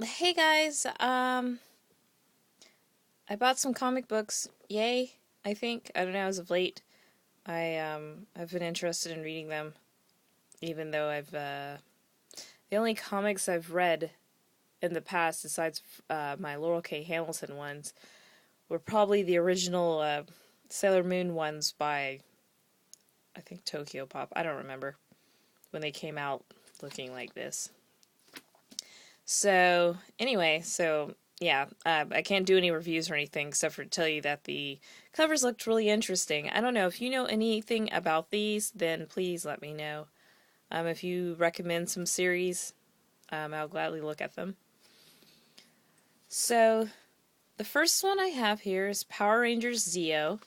Hey guys, I bought some comic books. Yay, I think. I don't know, as of late. I've been interested in reading them, even though the only comics I've read in the past, besides my Laurel K. Hamilton ones, were probably the original Sailor Moon ones by, I think, Tokyo Pop. I don't remember when they came out looking like this. So yeah, I can't do any reviews or anything except for tell you that the covers looked really interesting. I don't know if you know anything about these, then please let me know. If you recommend some series, I'll gladly look at them. So the first one I have here is Power Rangers Zeo,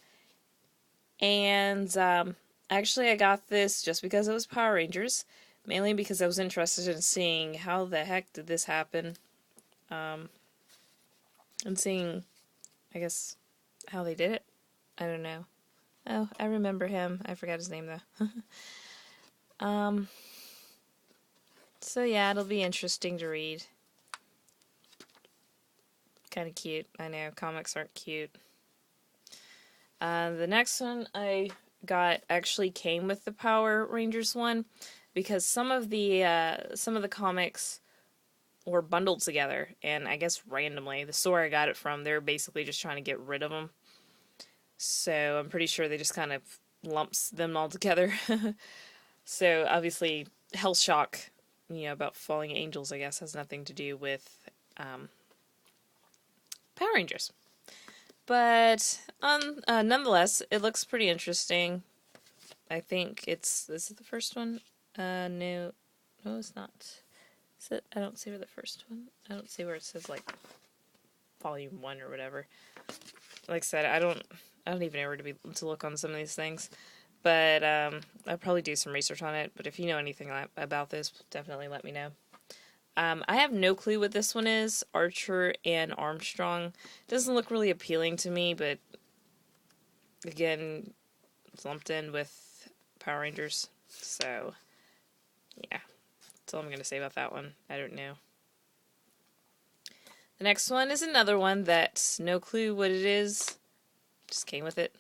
and actually I got this just because it was Power Rangers, mainly because I was interested in seeing how the heck did this happen. Um, and seeing, I guess, how they did it. I don't know. Oh, I remember him. I forgot his name though. um. So yeah, it'll be interesting to read. Kind of cute. I know comics aren't cute. The next one I got actually came with the Power Rangers one because some of the comics were bundled together, and I guess randomly the store I got it from, they're basically just trying to get rid of them. So I'm pretty sure they just kind of lumps them all together. So obviously, Hellshock, about falling angels, I guess, has nothing to do with Power Rangers. But nonetheless, it looks pretty interesting. I think this is the first one. No, no, it's not. Is it? I don't see where the first one. I don't see where it says like volume 1 or whatever. Like I said, I don't even know where to look on some of these things. But I'll probably do some research on it. But if you know anything about this, definitely let me know. I have no clue what this one is. Archer and Armstrong. Doesn't look really appealing to me, but again, it's lumped in with Power Rangers. So, yeah. That's all I'm going to say about that one. I don't know. The next one is another one that no clue what it is. Just came with it.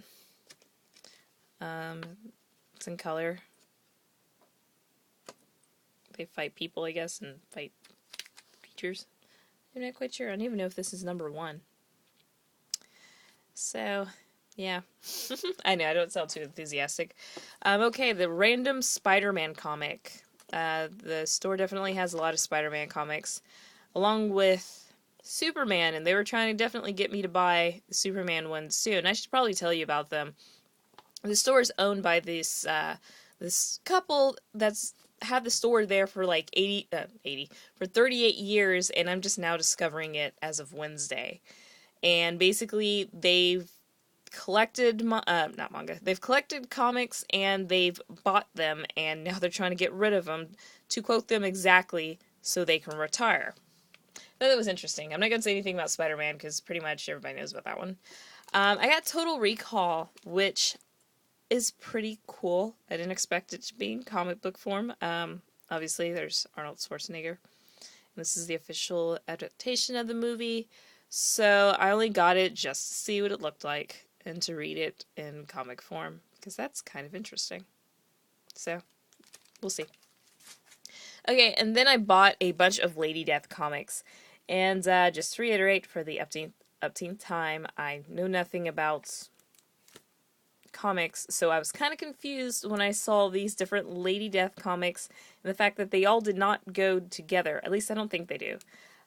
It's in color. They fight people, I guess, and fight creatures. I'm not quite sure. I don't even know if this is number 1. So, yeah. I know, I don't sound too enthusiastic. Okay, the Random Spider-Man comic. The store definitely has a lot of Spider-Man comics, along with Superman, and they were trying to definitely get me to buy the Superman ones too, and I should probably tell you about them. The store is owned by this couple that's had the store there for like 38 years, and I'm just now discovering it as of Wednesday. And basically, they've collected not manga. They've collected comics and they've bought them, and now they're trying to get rid of them. To quote them exactly, so they can retire. That was interesting. I'm not gonna say anything about Spider-Man because pretty much everybody knows about that one. I got Total Recall, which is pretty cool. I didn't expect it to be in comic book form. Obviously, there's Arnold Schwarzenegger. This is the official adaptation of the movie. So I only got it just to see what it looked like and to read it in comic form, because that's kind of interesting. So, we'll see. Okay, and then I bought a bunch of Lady Death comics. And just to reiterate, for the upteenth time, I know nothing about comics, so I was kind of confused when I saw these different Lady Death comics and the fact that they all did not go together. At least I don't think they do.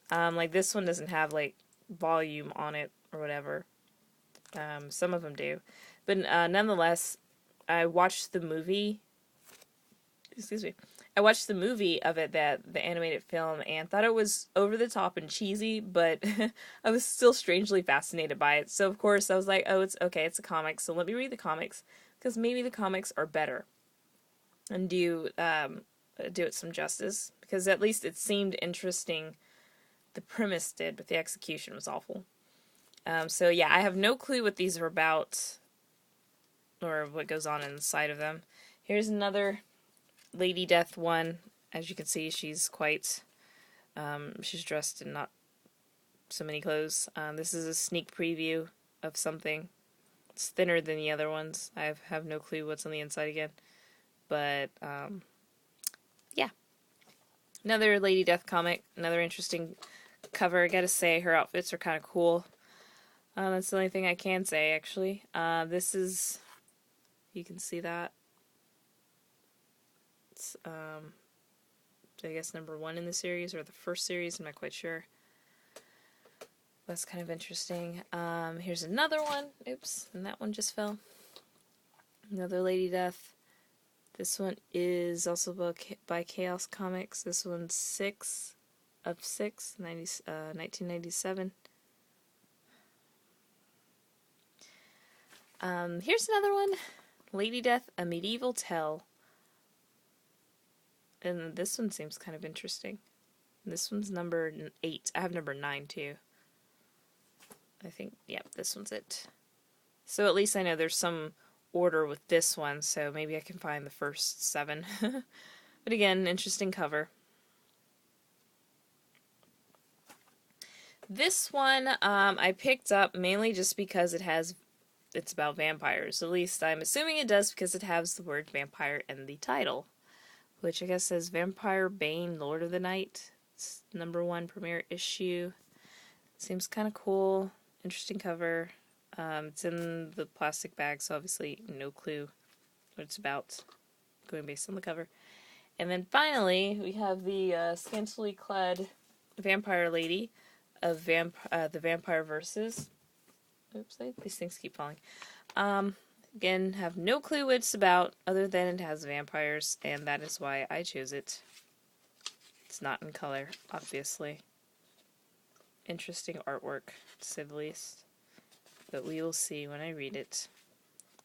Like this one doesn't have like volume on it or whatever. Some of them do, but nonetheless, I watched the movie. Excuse me. I watched the movie of it, that the animated film, and thought it was over the top and cheesy, but I was still strangely fascinated by it. So of course I was like, "Oh, it's okay. It's a comic, so let me read the comics because maybe the comics are better and do it some justice, because at least it seemed interesting. The premise did, but the execution was awful." So yeah, I have no clue what these are about or what goes on inside of them. Here's another Lady Death one. As you can see, she's quite. She's dressed in not so many clothes. This is a sneak preview of something. It's thinner than the other ones. I have no clue what's on the inside again. But, yeah. Another Lady Death comic. Another interesting cover. I gotta say, her outfits are kind of cool. That's the only thing I can say, actually. This is... You can see that. It's, I guess number 1 in the series, or the first series, I'm not quite sure. That's kind of interesting. Here's another one. Oops, and that one just fell. Another Lady Death. This one is also by Chaos Comics. This one's 6 of 6, 1997. Here's another one. Lady Death, A Medieval Tale. And this one seems kind of interesting. This one's number 8. I have number 9 too. I think, yep, this one's it. So at least I know there's some order with this one, so maybe I can find the first 7. But again, interesting cover. This one I picked up mainly just because it's about vampires. At least I'm assuming it does because it has the word vampire in the title. Which I guess says Vampire Bane, Lord of the Night. It's number 1 premiere issue. Seems kind of cool. Interesting cover. It's in the plastic bag, so obviously no clue what it's about, going based on the cover. And then finally, we have the scantily clad vampire lady of the Vampire Versus. Oops, these things keep falling. Again, have no clue what it's about, other than it has vampires, and that is why I chose it. It's not in color, obviously. Interesting artwork, to say the least. But we will see when I read it.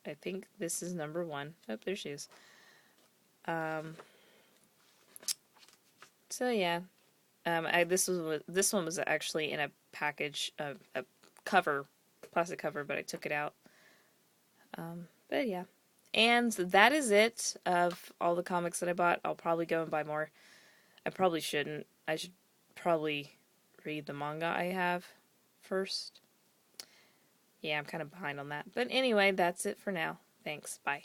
I think this is number 1. Oh, there she is. So yeah. This one was actually in a package, a cover, plastic cover, but I took it out. But yeah. And that is it of all the comics that I bought. I'll probably go and buy more. I probably shouldn't. I should probably read the manga I have first. Yeah, I'm kind of behind on that. But anyway, that's it for now. Thanks. Bye.